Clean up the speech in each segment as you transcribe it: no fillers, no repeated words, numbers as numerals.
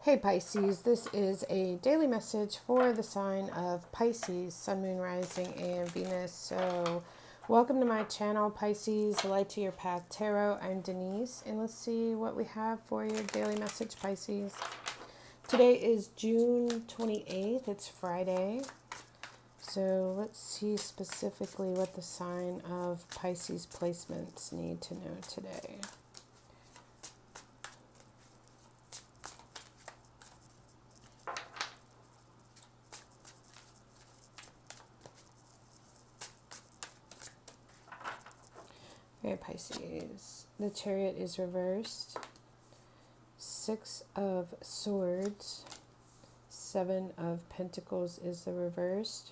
Hey Pisces, this is a daily message for the sign of Pisces, Sun, Moon, Rising, and Venus. So, welcome to my channel, Pisces, Light to Your Path Tarot. I'm Denise, and let's see what we have for your daily message, Pisces. Today is June 28th, it's Friday. So, let's see specifically what the sign of Pisces placements need to know today. Okay, Pisces. The Chariot is reversed. Six of Swords. Seven of Pentacles is the reversed.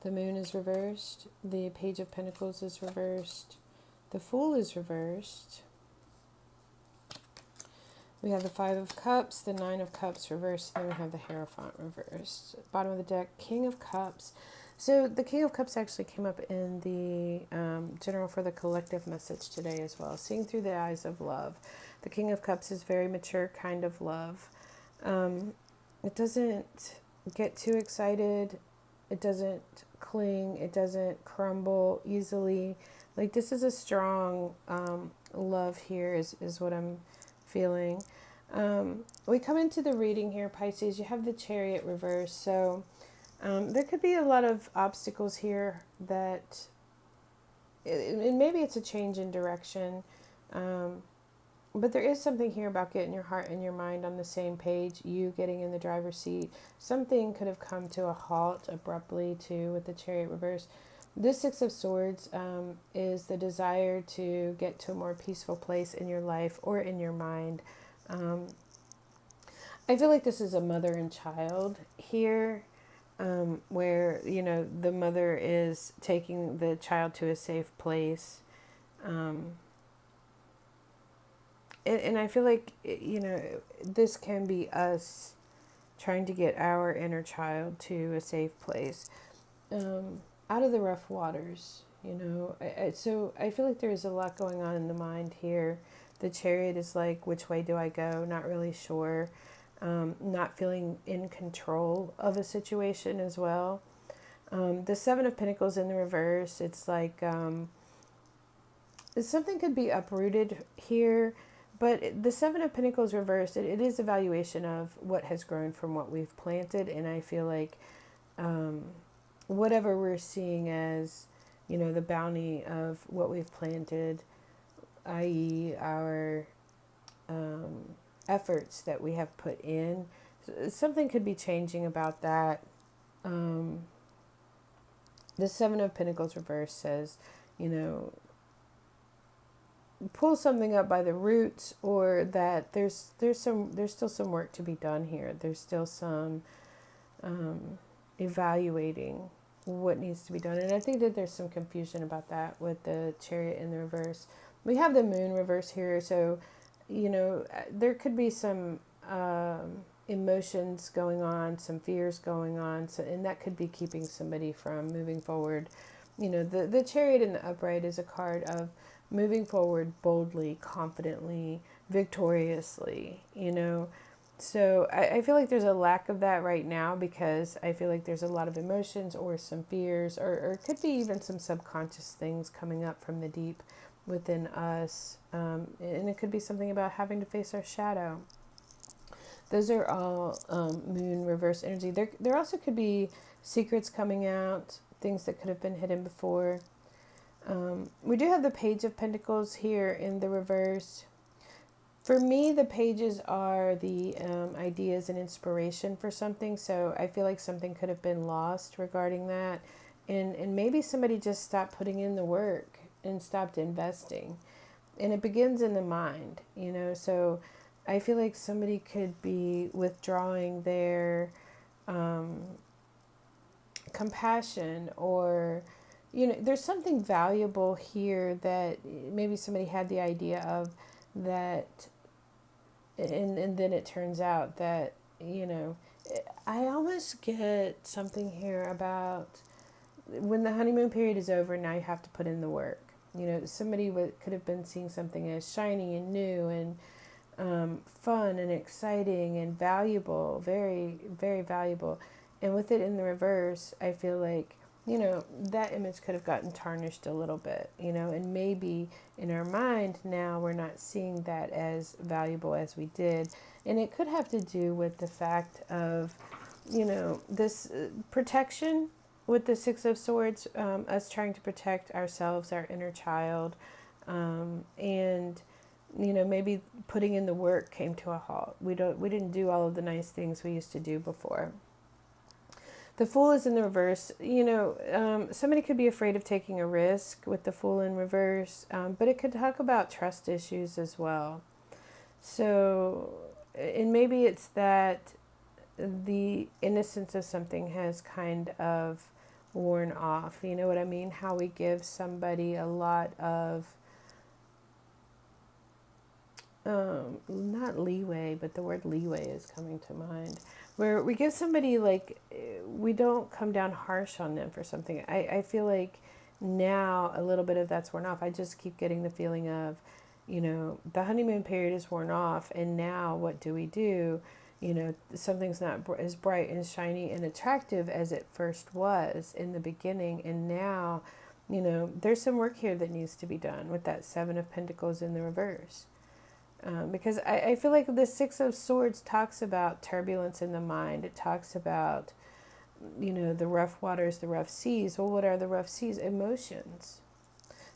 The Moon is reversed. The Page of Pentacles is reversed. The Fool is reversed. We have the Five of Cups, the Nine of Cups reversed, and then we have the Hierophant reversed. Bottom of the deck, King of Cups. So the King of Cups actually came up in the general for the collective message today as well. Seeing through the eyes of love. The King of Cups is very mature kind of love. It doesn't get too excited. It doesn't cling. It doesn't crumble easily. Like this is a strong love here is what I'm feeling. We come into the reading here, Pisces. You have the Chariot reverse. So there could be a lot of obstacles here that, and maybe it's a change in direction, but there is something here about getting your heart and your mind on the same page, you getting in the driver's seat. Something could have come to a halt abruptly too with the Chariot reverse. This Six of Swords is the desire to get to a more peaceful place in your life or in your mind. I feel like this is a mother and child here. Where, you know, the mother is taking the child to a safe place. And I feel like, you know, this can be us trying to get our inner child to a safe place, out of the rough waters, you know. So I feel like there's a lot going on in the mind here. The Chariot is like, which way do I go? Not really sure. Not feeling in control of a situation as well. The Seven of Pentacles in the reverse, it's like something could be uprooted here, but the Seven of Pentacles reversed, it is evaluation of what has grown from what we've planted, and I feel like whatever we're seeing as, you know, the bounty of what we've planted, i.e. our efforts that we have put in, something could be changing about that. The Seven of Pentacles reverse says, you know, pull something up by the roots, or that there's still some work to be done here. There's still some evaluating what needs to be done, and I think that there's some confusion about that with the Chariot in the reverse. We have the Moon reverse here, so, you know, there could be some emotions going on, some fears going on, so, and that could be keeping somebody from moving forward. You know, the Chariot in the upright is a card of moving forward boldly, confidently, victoriously, you know. So I feel like there's a lack of that right now, because I feel like there's a lot of emotions or some fears, or it could be even some subconscious things coming up from the deep within us. And it could be something about having to face our shadow. Those are all Moon reverse energy. There also could be secrets coming out, things that could have been hidden before. We do have the Page of Pentacles here in the reverse. For me, the pages are the ideas and inspiration for something. So I feel like something could have been lost regarding that. And maybe somebody just stopped putting in the work and stopped investing. And it begins in the mind, you know. So I feel like somebody could be withdrawing their compassion, or, you know, there's something valuable here that maybe somebody had the idea of that, and then it turns out that, you know, I almost get something here about when the honeymoon period is over, now you have to put in the work. You know, somebody could have been seeing something as shiny and new, and fun and exciting and valuable, very, very valuable. And with it in the reverse, I feel like, that image could have gotten tarnished a little bit, and maybe in our mind now we're not seeing that as valuable as we did. And it could have to do with the fact of, this protection with the Six of Swords, us trying to protect ourselves, our inner child, and maybe putting in the work came to a halt. We didn't do all of the nice things we used to do before. The Fool is in the reverse. Somebody could be afraid of taking a risk with the Fool in reverse, but it could talk about trust issues as well. So, and maybe it's that the innocence of something has kind of worn off. You know what I mean? How we give somebody a lot of, not leeway, but the word leeway is coming to mind. Where we give somebody, like, we don't come down harsh on them for something. I feel like now a little bit of that's worn off. I just keep getting the feeling of, the honeymoon period is worn off, and now what do we do? Something's not as bright and shiny and attractive as it first was in the beginning, and now, there's some work here that needs to be done with that Seven of Pentacles in the reverse. Because I feel like the Six of Swords talks about turbulence in the mind. It talks about, the rough waters, the rough seas. Well, what are the rough seas? Emotions.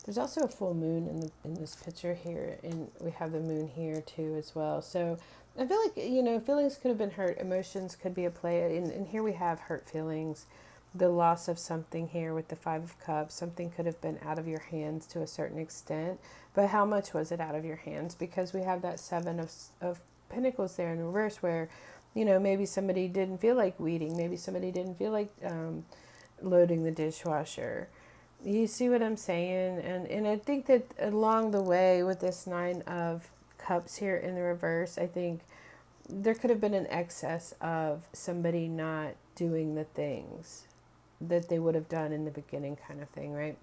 There's also a full moon in this picture here, and we have the moon here too as well. So I feel like, feelings could have been hurt. Emotions could be a play. And here we have hurt feelings. The loss of something here with the Five of Cups. Something could have been out of your hands to a certain extent. But how much was it out of your hands? Because we have that Seven of Pentacles there in reverse where, maybe somebody didn't feel like weeding. Maybe somebody didn't feel like loading the dishwasher. You see what I'm saying? And I think that along the way with this Nine of Cups here in the reverse, I think there could have been an excess of somebody not doing the things that they would have done in the beginning, kind of thing, right?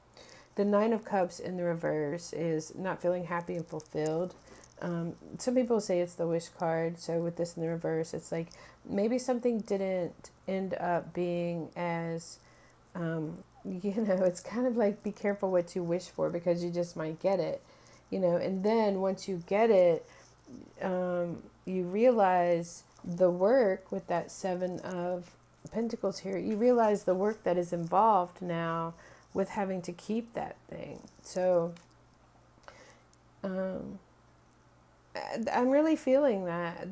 The Nine of Cups in the reverse is not feeling happy and fulfilled. Some people say it's the wish card. So with this in the reverse, it's like maybe something didn't end up being as, it's kind of like be careful what you wish for because you just might get it, and then once you get it, you realize the work with that Seven of Pentacles here, you realize the work that is involved now with having to keep that thing. So I'm really feeling that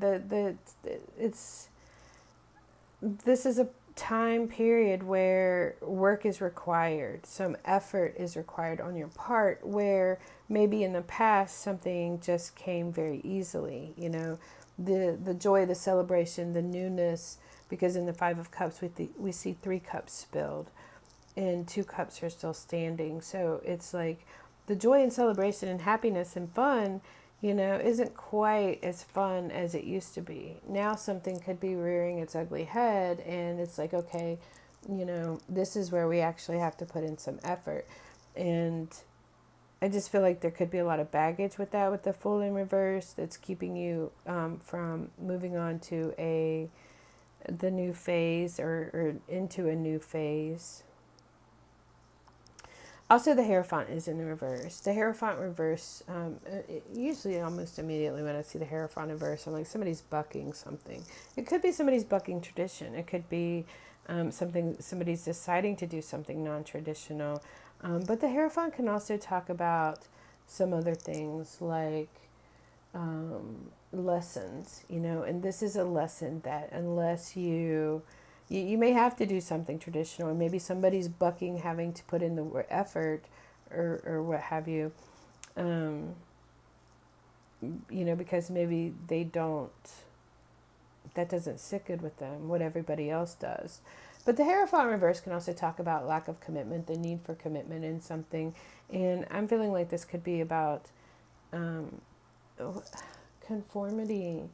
this is a time period where work is required, some effort is required on your part, where maybe in the past something just came very easily, the joy, the celebration, the newness, because in the Five of Cups we see 3 cups spilled and 2 cups are still standing. So it's like the joy and celebration and happiness and fun, isn't quite as fun as it used to be. Now something could be rearing its ugly head and it's like, okay, this is where we actually have to put in some effort. And I just feel like there could be a lot of baggage with that, with the Fool in reverse, that's keeping you from moving on to the new phase or into a new phase. Also, the Hierophant is in the reverse. The Hierophant reverse, usually almost immediately when I see the Hierophant reverse, I'm like, somebody's bucking something. It could be somebody's bucking tradition. It could be somebody's deciding to do something non-traditional. But the Hierophant can also talk about some other things like lessons, and this is a lesson that unless you may have to do something traditional, and maybe somebody's bucking having to put in the effort or what have you, because maybe that doesn't sit good with them, what everybody else does. But the Hierophant reverse can also talk about lack of commitment, the need for commitment in something. And I'm feeling like this could be about conformity.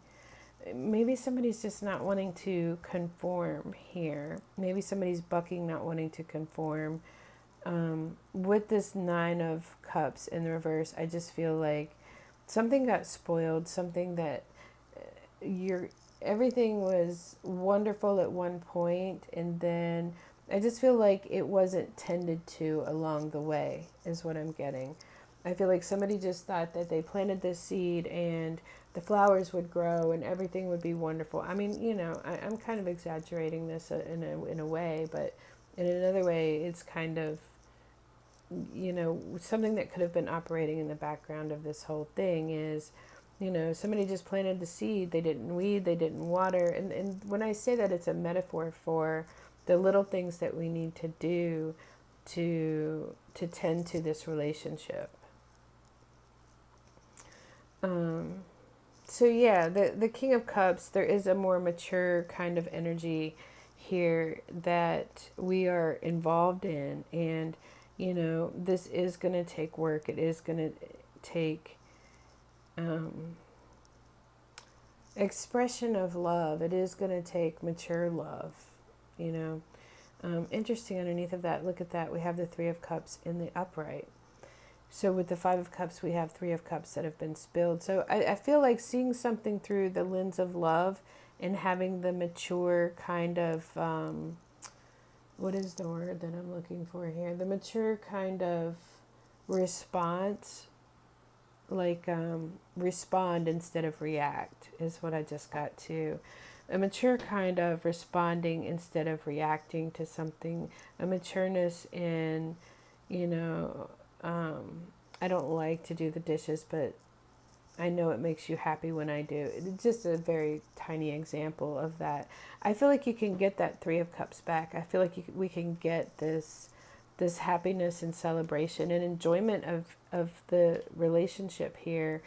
Maybe somebody's just not wanting to conform here. Maybe somebody's bucking, not wanting to conform. With this Nine of Cups in the reverse, I just feel like something got spoiled, something that you're everything was wonderful at one point, and then I just feel like it wasn't tended to along the way is what I'm getting. I feel like somebody just thought that they planted this seed and the flowers would grow and everything would be wonderful. I mean, I'm kind of exaggerating this in a way, but in another way it's kind of, something that could have been operating in the background of this whole thing is, somebody just planted the seed. They didn't weed, they didn't water. And when I say that, it's a metaphor for the little things that we need to do to tend to this relationship. Um, so yeah, the King of Cups, there is a more mature kind of energy here that we are involved in, and this is going to take work. It is going to take um, expression of love. It is going to take mature love. You know, interesting. Underneath of that, look at that. We have the Three of Cups in the upright. So with the Five of Cups, we have Three of Cups that have been spilled. So I feel like seeing something through the lens of love and having the mature kind of, what is the word that I'm looking for here? The mature kind of response, like respond instead of react is what I just got to. A mature kind of responding instead of reacting to something. A matureness in, you know, I don't like to do the dishes, but I know it makes you happy when I do. It's just a very tiny example of that. I feel like you can get that Three of Cups back. I feel like we can get this happiness and celebration and enjoyment of the relationship here.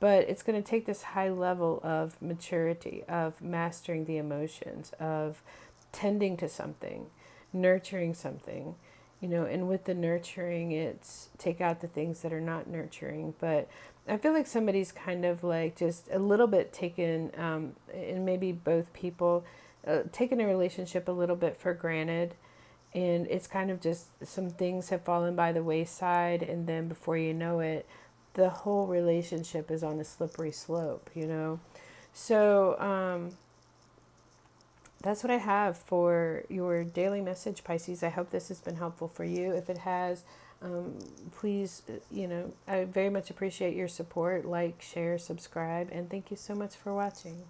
But it's going to take this high level of maturity, of mastering the emotions, of tending to something, nurturing something, and with the nurturing, it's take out the things that are not nurturing. But I feel like somebody's kind of like just a little bit taken, and maybe both people, taken a relationship a little bit for granted. And it's kind of just some things have fallen by the wayside. And then before you know it, the whole relationship is on a slippery slope. So, that's what I have for your daily message, Pisces. I hope this has been helpful for you. If it has, please, I very much appreciate your support. Like, share, subscribe, and thank you so much for watching.